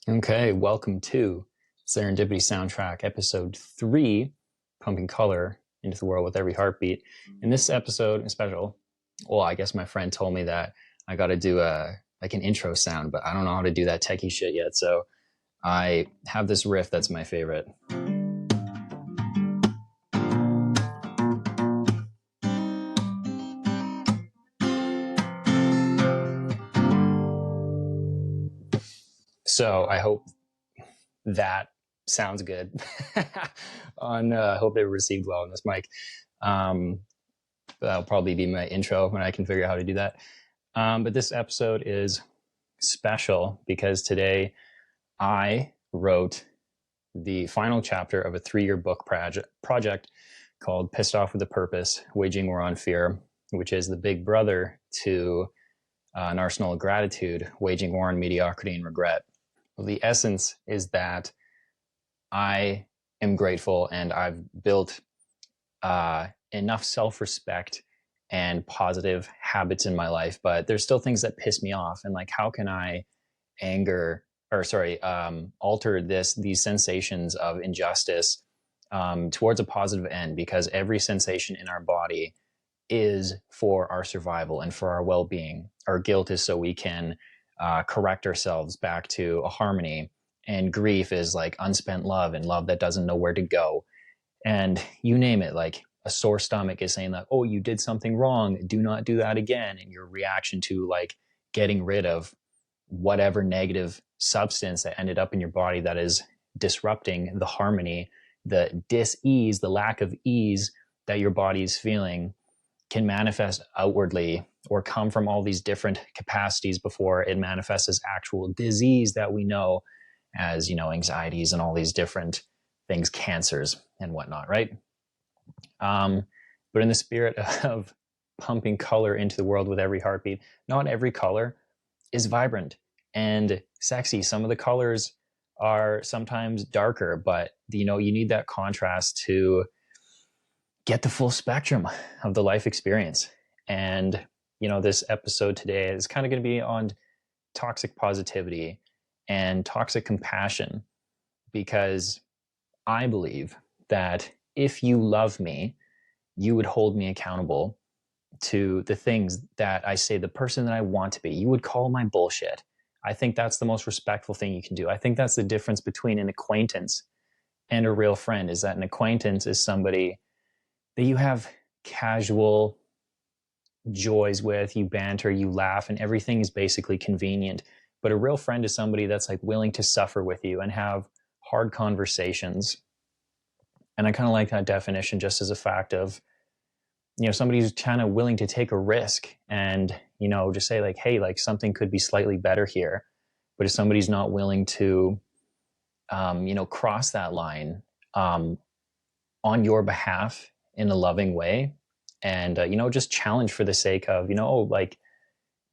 Okay, welcome to Serendipity Soundtrack, Episode 3, Pumping Color into the World with Every Heartbeat. In this episode, special, well, I guess my friend told me that I got to do an intro sound, but I don't know how to do that techie shit yet, so I have this riff that's my favorite. So I hope that sounds good. I hope it received well on this mic. That'll probably be my intro when I can figure out how to do that. But this episode is special because today I wrote the final chapter of a 3-year book project called Pissed Off with a Purpose, Waging War on Fear, which is the big brother to an arsenal of gratitude, waging war on mediocrity and regret. Well, the essence is that I am grateful and I've built enough self-respect and positive habits in my life, but there's still things that piss me off. And like, how can I alter these sensations of injustice towards a positive end? Because every sensation in our body is for our survival and for our well-being. Our guilt is so we can correct ourselves back to a harmony. And grief is like unspent love and love that doesn't know where to go. And you name it, like a sore stomach is saying like, oh, you did something wrong, do not do that again. And your reaction to like getting rid of whatever negative substance that ended up in your body that is disrupting the harmony, the dis-ease, the lack of ease that your body is feeling can manifest outwardly or come from all these different capacities before it manifests as actual disease that we know as, anxieties and all these different things, cancers and whatnot, right? But in the spirit of pumping color into the world with every heartbeat, not every color is vibrant and sexy. Some of the colors are sometimes darker, but you need that contrast to get the full spectrum of the life experience. And this episode today is kind of going to be on toxic positivity and toxic compassion, because I believe that if you love me, you would hold me accountable to the things that I say, the person that I want to be. You would call my bullshit. I think that's the most respectful thing you can do. I think that's the difference between an acquaintance and a real friend, is that an acquaintance is somebody that you have casual joys with, you banter, you laugh, and everything is basically convenient. But a real friend is somebody that's like willing to suffer with you and have hard conversations. And I kind of like that definition just as a fact of, somebody who's kind of willing to take a risk and, just say like, hey, like something could be slightly better here. But if somebody's not willing to, cross that line on your behalf in a loving way and, just challenge for the sake of, like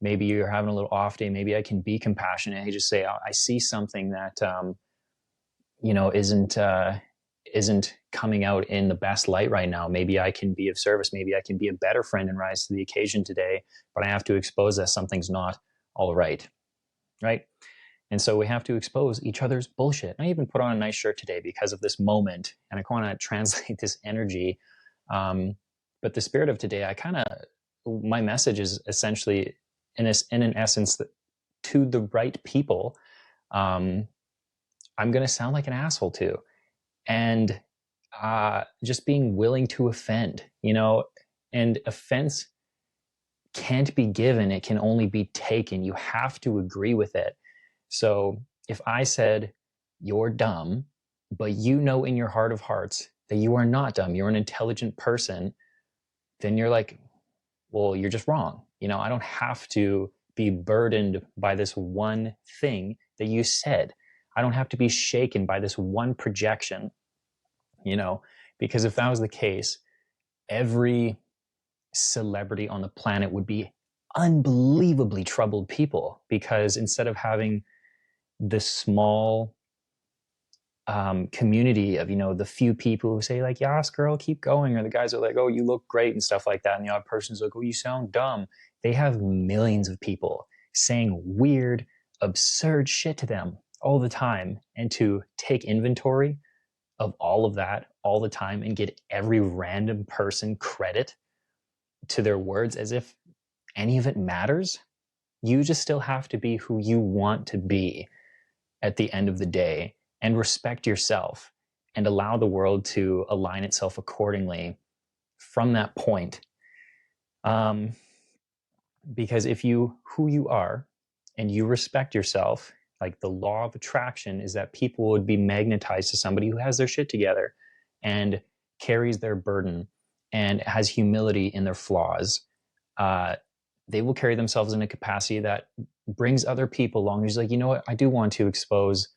maybe you're having a little off day, maybe I can be compassionate. Hey, just say, I see something that, isn't coming out in the best light right now. Maybe I can be of service. Maybe I can be a better friend and rise to the occasion today, but I have to expose that something's not all right. Right. And so we have to expose each other's bullshit. I even put on a nice shirt today because of this moment, and I want to translate this energy. But the spirit of today, my message is essentially in an essence that to the right people, I'm going to sound like an asshole to. And just being willing to offend, and offense can't be given. It can only be taken. You have to agree with it. So if I said, you're dumb, but in your heart of hearts that you are not dumb, you're an intelligent person, then you're like, well, you're just wrong. I don't have to be burdened by this one thing that you said. I don't have to be shaken by this one projection, because if that was the case, every celebrity on the planet would be unbelievably troubled people, because instead of having this small community of, the few people who say like, yes, girl, keep going. Or the guys are like, oh, you look great and stuff like that. And the other person's like, oh, you sound dumb. They have millions of people saying weird, absurd shit to them all the time, and to take inventory of all of that all the time and get every random person credit to their words as if any of it matters. You just still have to be who you want to be at the end of the day, and respect yourself and allow the world to align itself accordingly from that point. Because if you, who you are, and you respect yourself, like the law of attraction is that people would be magnetized to somebody who has their shit together and carries their burden and has humility in their flaws. They will carry themselves in a capacity that brings other people along. He's like, you know what? I do want to expose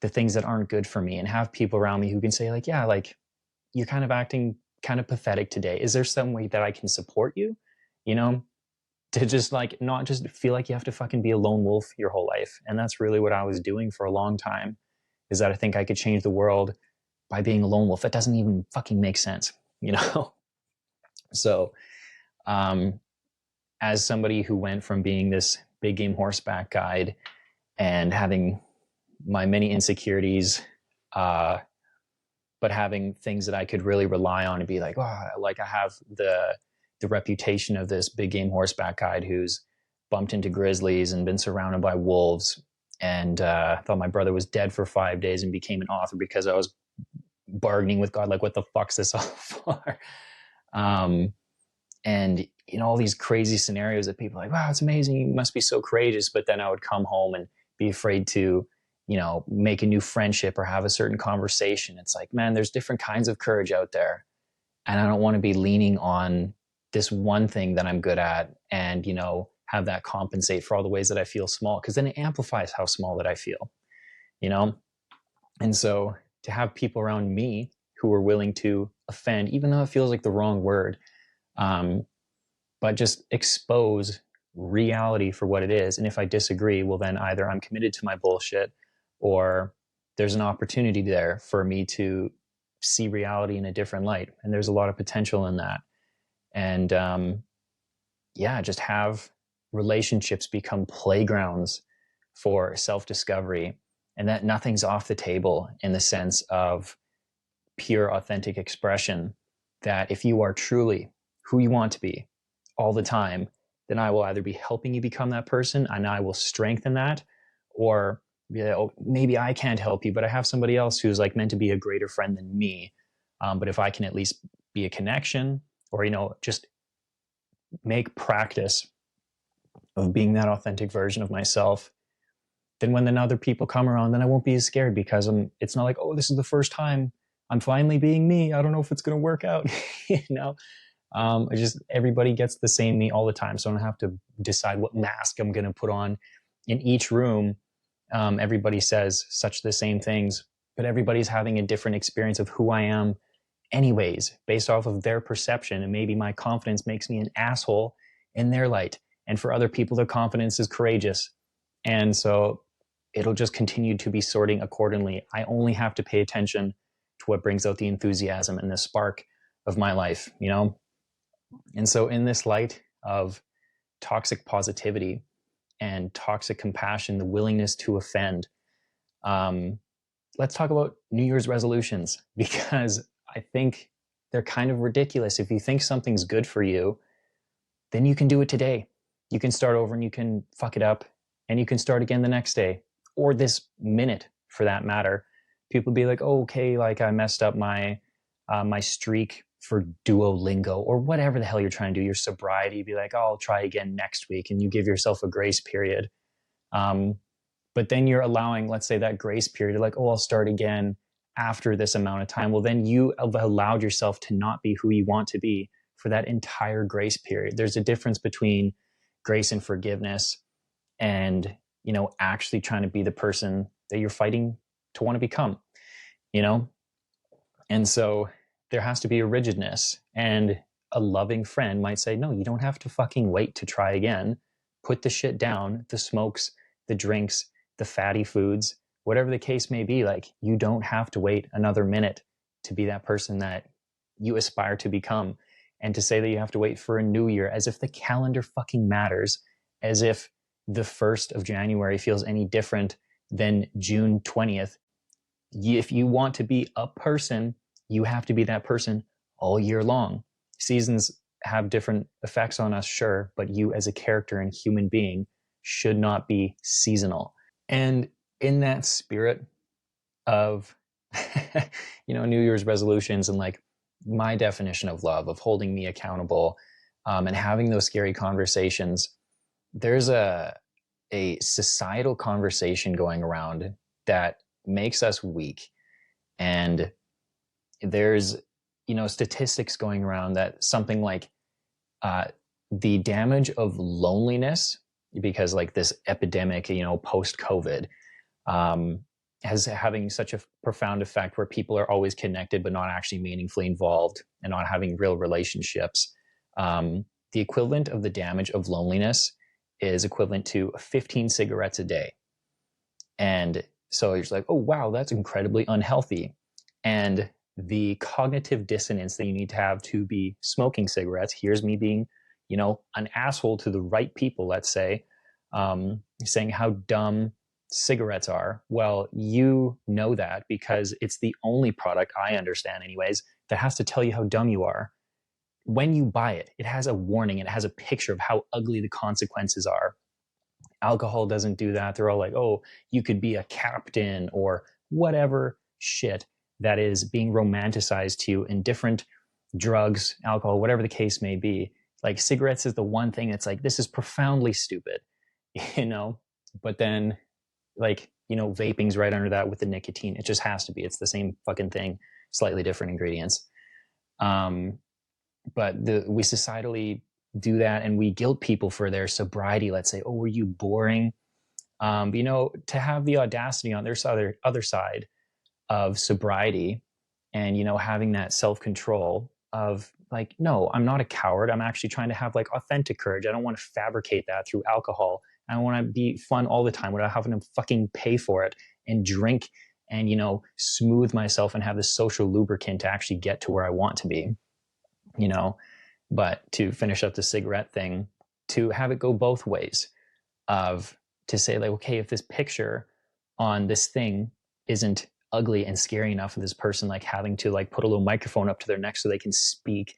the things that aren't good for me and have people around me who can say like, yeah, like you're kind of acting kind of pathetic today. Is there some way that I can support you? You know, to just like not just feel like you have to fucking be a lone wolf your whole life. And that's really what I was doing for a long time, is that I think I could change the world by being a lone wolf. That doesn't even fucking make sense, you know? So, as somebody who went from being this big game horseback guide and having my many insecurities, but having things that I could really rely on and be like, oh, like I have the reputation of this big game horseback guide who's bumped into grizzlies and been surrounded by wolves, and thought my brother was dead for 5 days and became an author because I was bargaining with God, like, what the fuck's this all for? And you know, all these crazy scenarios that people are like, wow, it's amazing, you must be so courageous. But then I would come home and be afraid to, you know, make a new friendship or have a certain conversation. It's like, man, there's different kinds of courage out there. And I don't want to be leaning on this one thing that I'm good at and, you know, have that compensate for all the ways that I feel small, because then it amplifies how small that I feel, you know? And so to have people around me who are willing to offend, even though it feels like the wrong word, but just expose reality for what it is. And if I disagree, well, then either I'm committed to my bullshit, or there's an opportunity there for me to see reality in a different light. And there's a lot of potential in that. And yeah, just have relationships become playgrounds for self-discovery, and that nothing's off the table in the sense of pure, authentic expression. That if you are truly who you want to be all the time, then I will either be helping you become that person and I will strengthen that, or be like, oh, maybe I can't help you, but I have somebody else who's like meant to be a greater friend than me. But if I can at least be a connection, or, you know, just make practice of being that authentic version of myself, then when then other people come around, then I won't be as scared, because it's not like, oh, this is the first time I'm finally being me. I don't know if it's going to work out, you know? Everybody gets the same me all the time. So I don't have to decide what mask I'm going to put on in each room. Everybody says such the same things, but everybody's having a different experience of who I am anyways, based off of their perception. And maybe my confidence makes me an asshole in their light. And for other people, their confidence is courageous. And so it'll just continue to be sorting accordingly. I only have to pay attention to what brings out the enthusiasm and the spark of my life, you know? And so in this light of toxic positivity and toxic compassion, the willingness to offend, let's talk about New Year's resolutions, because I think they're kind of ridiculous. If you think something's good for you, then you can do it today. You can start over and you can fuck it up, and you can start again the next day, or this minute for that matter. People be like, oh, okay, like I messed up my streak for Duolingo, or whatever the hell you're trying to do, your sobriety. Be like, oh, I'll try again next week, and you give yourself a grace period. But then you're allowing, let's say, that grace period, like, oh, I'll start again after this amount of time. Well, then you have allowed yourself to not be who you want to be for that entire grace period. There's a difference between grace and forgiveness and, you know, actually trying to be the person that you're fighting to want to become, you know? And so there has to be a rigidness, and a loving friend might say, no, you don't have to fucking wait to try again. Put the shit down, the smokes, the drinks, the fatty foods, whatever the case may be. Like, you don't have to wait another minute to be that person that you aspire to become. And to say that you have to wait for a new year, as if the calendar fucking matters, as if the 1st of January feels any different then June 20th, if you want to be a person, you have to be that person all year long. Seasons have different effects on us, sure, but you as a character and human being should not be seasonal. And in that spirit of, New Year's resolutions and like my definition of love, of holding me accountable, and having those scary conversations, there's a societal conversation going around that makes us weak. And there's, statistics going around that something like the damage of loneliness, because like this epidemic, post COVID, has having such a profound effect where people are always connected but not actually meaningfully involved and not having real relationships. The equivalent of the damage of loneliness is equivalent to 15 cigarettes a day. And so you're just like, oh, wow, that's incredibly unhealthy. And the cognitive dissonance that you need to have to be smoking cigarettes, here's me being, an asshole to the right people, let's say, saying how dumb cigarettes are. Well, you know that because it's the only product I understand anyways that has to tell you how dumb you are. When you buy it, it has a warning, it has a picture of how ugly the consequences are. Alcohol doesn't do that. They're all like, oh, you could be a captain or whatever shit that is being romanticized to you in different drugs, alcohol, whatever the case may be. Like cigarettes is the one thing that's like, this is profoundly stupid, but then like, vaping's right under that with the nicotine. It just has to be. It's the same fucking thing, slightly different ingredients. But we societally do that, and we guilt people for their sobriety. Let's say, oh, were you boring? To have the audacity on their other side of sobriety and, having that self-control of like, no, I'm not a coward. I'm actually trying to have like authentic courage. I don't want to fabricate that through alcohol. I want to be fun all the time without having to fucking pay for it and drink and, smooth myself and have this social lubricant to actually get to where I want to be, But to finish up the cigarette thing, to have it go both ways, to say like, okay, if this picture on this thing isn't ugly and scary enough of this person like having to like put a little microphone up to their neck so they can speak,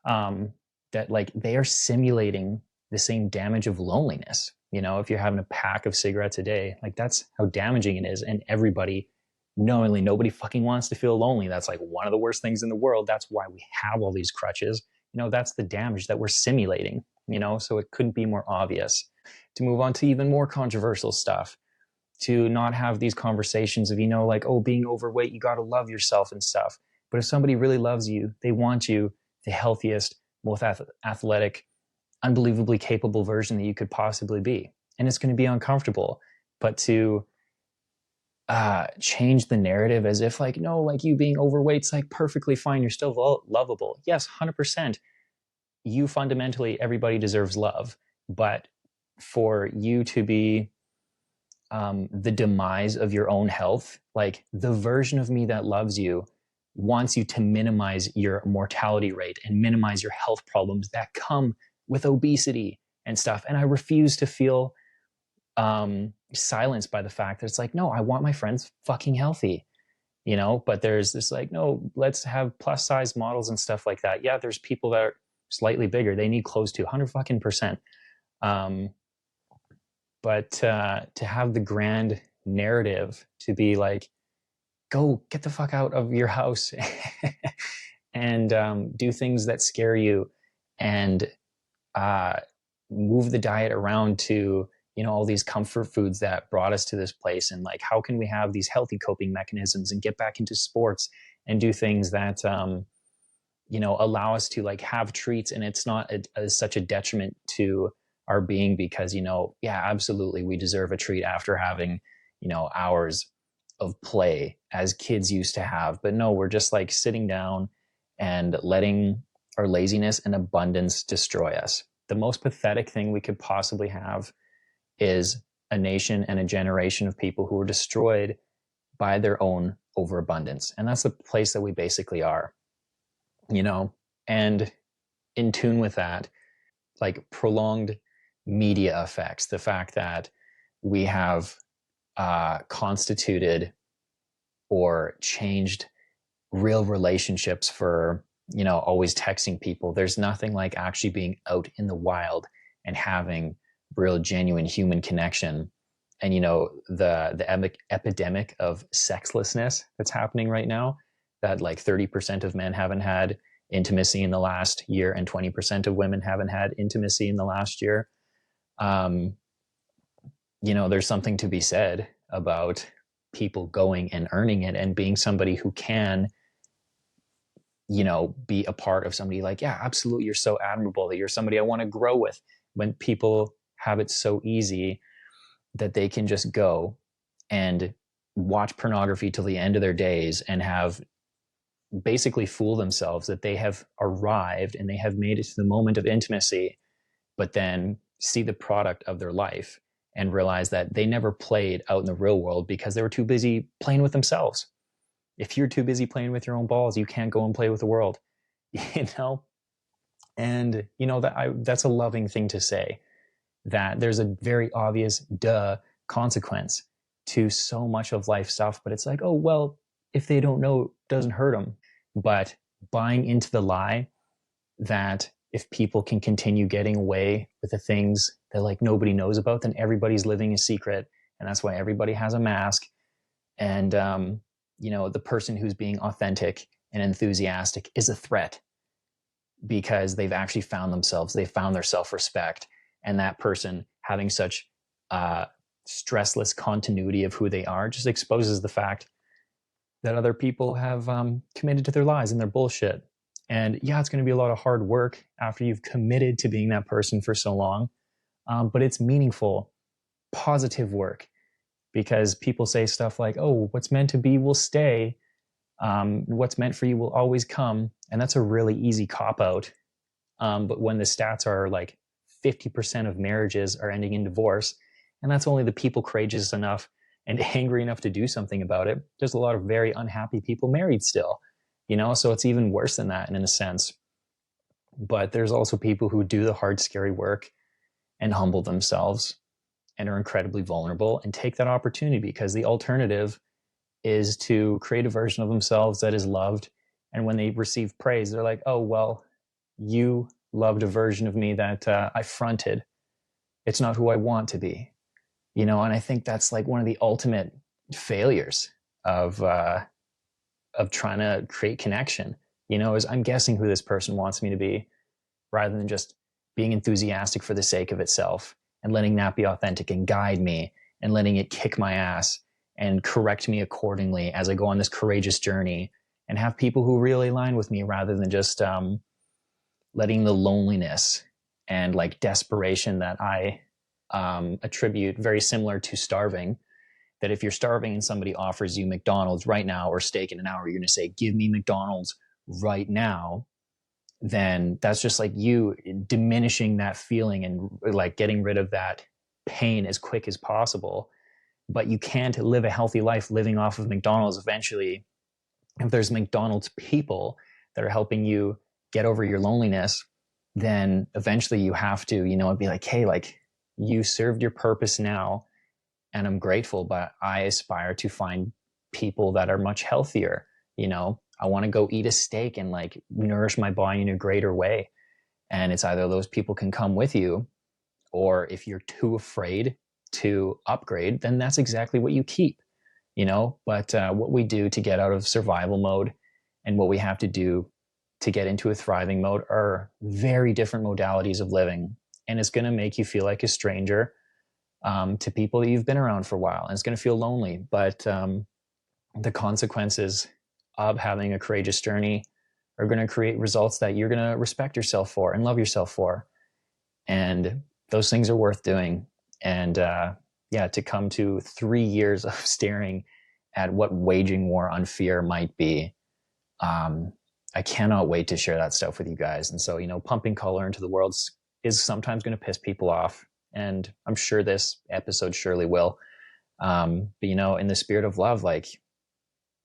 that like they are simulating the same damage of loneliness. If you're having a pack of cigarettes a day, like that's how damaging it is. And everybody, knowingly, nobody fucking wants to feel lonely. That's like one of the worst things in the world. That's why we have all these crutches. That's the damage that we're simulating, so it couldn't be more obvious. To move on to even more controversial stuff, to not have these conversations of, like, oh, being overweight, you got to love yourself and stuff. But if somebody really loves you, they want you the healthiest, most athletic, unbelievably capable version that you could possibly be. And it's going to be uncomfortable. But to change the narrative as if like, no, like you being overweight's like perfectly fine. You're still lovable. Yes, 100%. You fundamentally, everybody deserves love. But for you to be the demise of your own health, like the version of me that loves you wants you to minimize your mortality rate and minimize your health problems that come with obesity and stuff. And I refuse to feel silenced by the fact that it's like, no, I want my friends fucking healthy, but there's this like, no, let's have plus size models and stuff like that. Yeah, there's people that are slightly bigger. They need clothes too, 100%. But to have the grand narrative to be like, go get the fuck out of your house and do things that scare you and move the diet around to, all these comfort foods that brought us to this place. And like, how can we have these healthy coping mechanisms and get back into sports and do things that, allow us to like have treats. And it's not such a detriment to our being because, yeah, absolutely. We deserve a treat after having, hours of play as kids used to have. But no, we're just like sitting down and letting our laziness and abundance destroy us. The most pathetic thing we could possibly have is a nation and a generation of people who were destroyed by their own overabundance. And that's the place that we basically are, and in tune with that, like prolonged media effects, the fact that we have constituted or changed real relationships for, always texting people. There's nothing like actually being out in the wild and having real genuine human connection. And the epidemic of sexlessness that's happening right now, that like 30% of men haven't had intimacy in the last year and 20% of women haven't had intimacy in the last year. There's something to be said about people going and earning it and being somebody who can, be a part of somebody like, yeah, absolutely, you're so admirable, that you're somebody I want to grow with. When people have it so easy that they can just go and watch pornography till the end of their days and have basically fool themselves that they have arrived and they have made it to the moment of intimacy, but then see the product of their life and realize that they never played out in the real world because they were too busy playing with themselves. If you're too busy playing with your own balls, you can't go and play with the world, And that's a loving thing to say, that there's a very obvious consequence to so much of life stuff, but it's like, oh, well, if they don't know, it doesn't hurt them. But buying into the lie that if people can continue getting away with the things that like nobody knows about, then everybody's living a secret. And that's why everybody has a mask. And, the person who's being authentic and enthusiastic is a threat because they've actually found themselves, they found their self-respect. And that person having such stressless continuity of who they are just exposes the fact that other people have committed to their lies and their bullshit. And yeah, it's going to be a lot of hard work after you've committed to being that person for so long. But it's meaningful, positive work, because people say stuff like, oh, what's meant to be will stay. What's meant for you will always come. And that's a really easy cop-out. But when the stats are like 50% of marriages are ending in divorce, and that's only the people courageous enough and angry enough to do something about it, there's a lot of very unhappy people married still, so it's even worse than that in a sense. But there's also people who do the hard, scary work and humble themselves and are incredibly vulnerable and take that opportunity, because the alternative is to create a version of themselves that is loved. And when they receive praise, they're like, oh, well, you loved a version of me that I fronted. It's not who I want to be, and I think that's like one of the ultimate failures of trying to create connection, is I'm guessing who this person wants me to be rather than just being enthusiastic for the sake of itself and letting that be authentic and guide me and letting it kick my ass and correct me accordingly as I go on this courageous journey, and have people who really align with me rather than just letting the loneliness and like desperation that I attribute very similar to starving, that if you're starving and somebody offers you McDonald's right now or steak in an hour, you're going to say, give me McDonald's right now. Then that's just like you diminishing that feeling and like getting rid of that pain as quick as possible. But you can't live a healthy life living off of McDonald's. Eventually, if there's McDonald's people that are helping you get over your loneliness, then eventually you have to, be like, hey, like, you served your purpose now, and I'm grateful, but I aspire to find people that are much healthier. I want to go eat a steak and like nourish my body in a greater way. And it's either those people can come with you, or if you're too afraid to upgrade, then that's exactly what you keep, But what we do to get out of survival mode and what we have to do to get into a thriving mode are very different modalities of living. And it's going to make you feel like a stranger to people that you've been around for a while. And it's going to feel lonely. But the consequences of having a courageous journey are going to create results that you're going to respect yourself for and love yourself for. And those things are worth doing. And to come to 3 years of staring at what waging war on fear might be, I cannot wait to share that stuff with you guys. And so, pumping color into the world is sometimes going to piss people off. And I'm sure this episode surely will. But, in the spirit of love, like,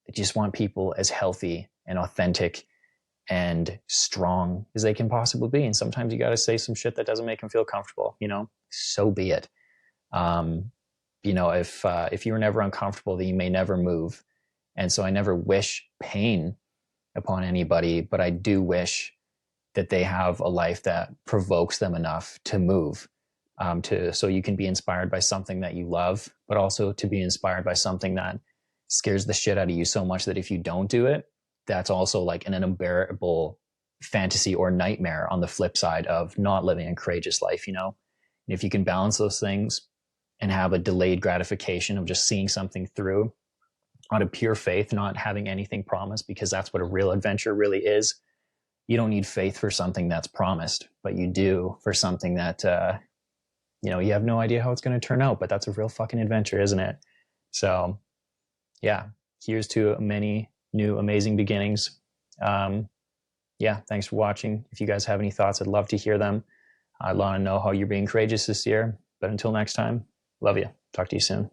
I just want people as healthy and authentic and strong as they can possibly be. And sometimes you got to say some shit that doesn't make them feel comfortable, so be it. if you were never uncomfortable, then you may never move. And so I never wish pain upon anybody, but I do wish that they have a life that provokes them enough to move, so you can be inspired by something that you love, but also to be inspired by something that scares the shit out of you so much that if you don't do it, that's also like an unbearable fantasy or nightmare on the flip side of not living a courageous life, And if you can balance those things and have a delayed gratification of just seeing something through out of pure faith, not having anything promised, because that's what a real adventure really is. You don't need faith for something that's promised, but you do for something that, you have no idea how it's going to turn out, but that's a real fucking adventure, isn't it? So yeah, here's to many new amazing beginnings. Thanks for watching. If you guys have any thoughts, I'd love to hear them. I'd want to know how you're being courageous this year. But until next time, love you. Talk to you soon.